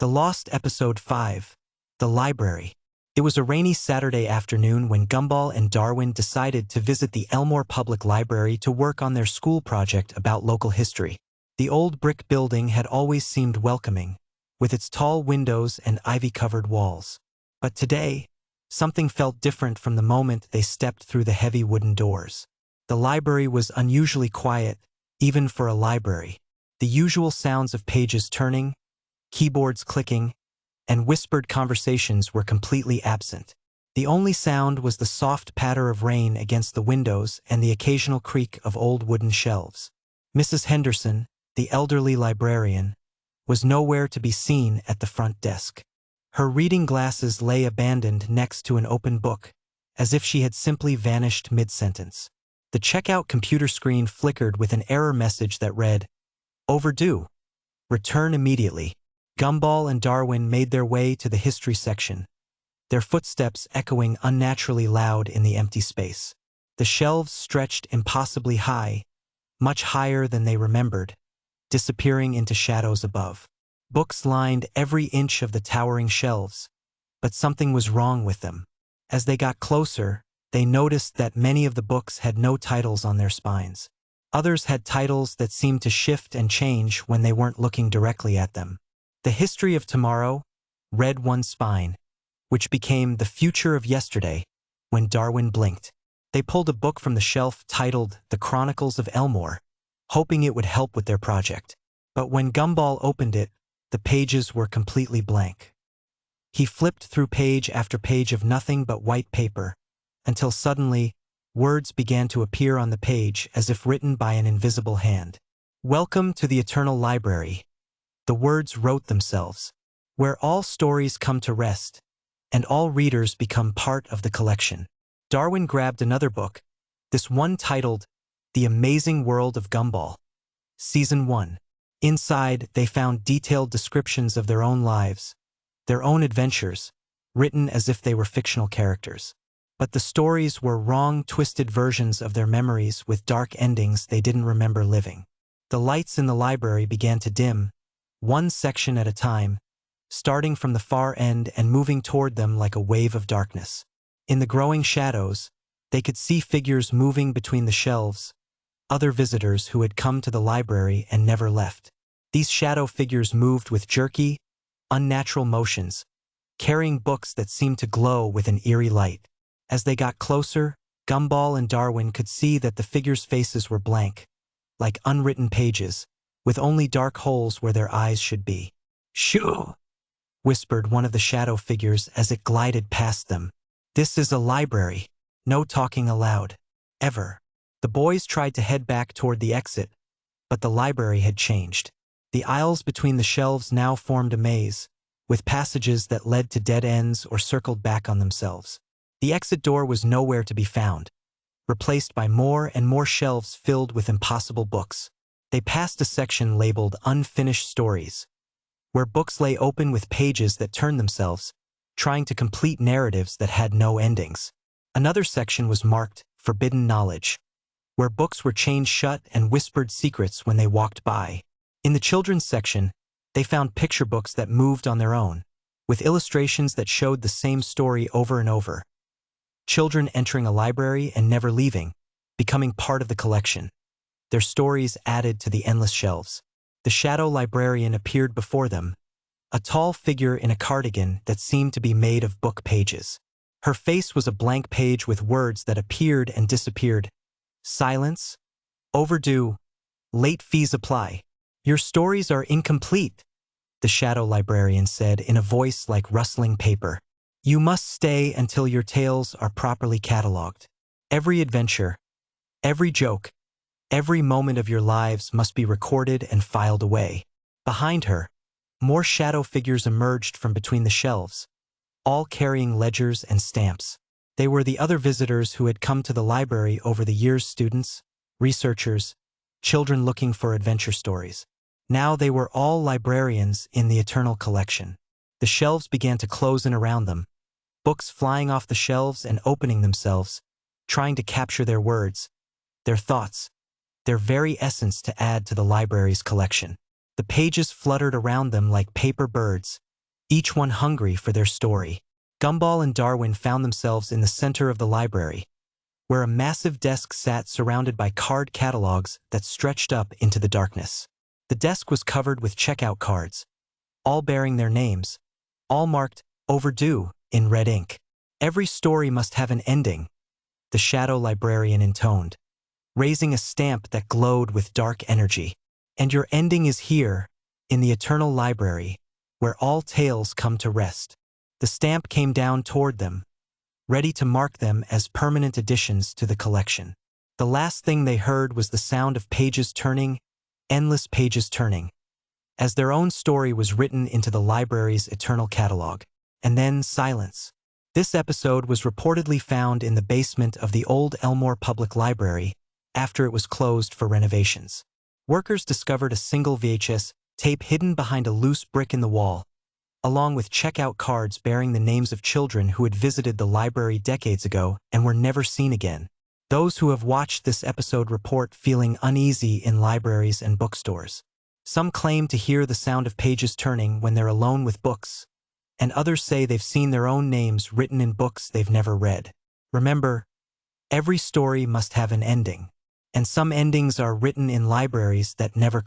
The Lost Episode 5, The Library. It was a rainy Saturday afternoon when Gumball and Darwin decided to visit the Elmore Public Library to work on their school project about local history. The old brick building had always seemed welcoming, with its tall windows and ivy-covered walls. But today, something felt different from the moment they stepped through the heavy wooden doors. The library was unusually quiet, even for a library. The usual sounds of pages turning, keyboards clicking, and whispered conversations were completely absent. The only sound was the soft patter of rain against the windows and the occasional creak of old wooden shelves. Mrs. Henderson, the elderly librarian, was nowhere to be seen at the front desk. Her reading glasses lay abandoned next to an open book, as if she had simply vanished mid-sentence. The checkout computer screen flickered with an error message that read, "Overdue. Return immediately." Gumball and Darwin made their way to the history section, their footsteps echoing unnaturally loud in the empty space. The shelves stretched impossibly high, much higher than they remembered, disappearing into shadows above. Books lined every inch of the towering shelves, but something was wrong with them. As they got closer, they noticed that many of the books had no titles on their spines. Others had titles that seemed to shift and change when they weren't looking directly at them. The History of Tomorrow read one spine, which became The Future of Yesterday when Darwin blinked. They pulled a book from the shelf titled The Chronicles of Elmore, hoping it would help with their project. But when Gumball opened it, the pages were completely blank. He flipped through page after page of nothing but white paper, until suddenly, words began to appear on the page as if written by an invisible hand. "Welcome to the Eternal Library." The words wrote themselves, "where all stories come to rest, and all readers become part of the collection." Darwin grabbed another book, this one titled The Amazing World of Gumball, Season 1. Inside, they found detailed descriptions of their own lives, their own adventures, written as if they were fictional characters. But the stories were wrong, twisted versions of their memories with dark endings they didn't remember living. The lights in the library began to dim, one section at a time, starting from the far end and moving toward them like a wave of darkness. In the growing shadows, they could see figures moving between the shelves, other visitors who had come to the library and never left. These shadow figures moved with jerky, unnatural motions, carrying books that seemed to glow with an eerie light. As they got closer, Gumball and Darwin could see that the figures' faces were blank, like unwritten pages, with only dark holes where their eyes should be. "Shoo!" whispered one of the shadow figures as it glided past them. "This is a library. No talking aloud. Ever." The boys tried to head back toward the exit, but the library had changed. The aisles between the shelves now formed a maze, with passages that led to dead ends or circled back on themselves. The exit door was nowhere to be found, replaced by more and more shelves filled with impossible books. They passed a section labeled Unfinished Stories, where books lay open with pages that turned themselves, trying to complete narratives that had no endings. Another section was marked Forbidden Knowledge, where books were chained shut and whispered secrets when they walked by. In the children's section, they found picture books that moved on their own, with illustrations that showed the same story over and over. Children entering a library and never leaving, becoming part of the collection. Their stories added to the endless shelves. The shadow librarian appeared before them, a tall figure in a cardigan that seemed to be made of book pages. Her face was a blank page with words that appeared and disappeared. "Silence. Overdue. Late fees apply. Your stories are incomplete," the shadow librarian said in a voice like rustling paper. "You must stay until your tales are properly cataloged. Every adventure, every joke, every moment of your lives must be recorded and filed away." Behind her, more shadow figures emerged from between the shelves, all carrying ledgers and stamps. They were the other visitors who had come to the library over the years, students, researchers, children looking for adventure stories. Now they were all librarians in the Eternal Collection. The shelves began to close in around them, books flying off the shelves and opening themselves, trying to capture their words, their thoughts, their very essence to add to the library's collection. The pages fluttered around them like paper birds, each one hungry for their story. Gumball and Darwin found themselves in the center of the library, where a massive desk sat surrounded by card catalogs that stretched up into the darkness. The desk was covered with checkout cards, all bearing their names, all marked overdue in red ink. Every story must have an ending, the shadow librarian intoned, raising a stamp that glowed with dark energy. And your ending is here, in the eternal library, where all tales come to rest. The stamp came down toward them, ready to mark them as permanent additions to the collection. The last thing they heard was the sound of pages turning, endless pages turning, as their own story was written into the library's eternal catalog. And then silence. This episode was reportedly found in the basement of the old Elmore Public Library after it was closed for renovations. Workers discovered a single VHS tape hidden behind a loose brick in the wall, along with checkout cards bearing the names of children who had visited the library decades ago and were never seen again. Those who have watched this episode report feeling uneasy in libraries and bookstores. Some claim to hear the sound of pages turning when they're alone with books, and others say they've seen their own names written in books they've never read. Remember, every story must have an ending, and some endings are written in libraries that never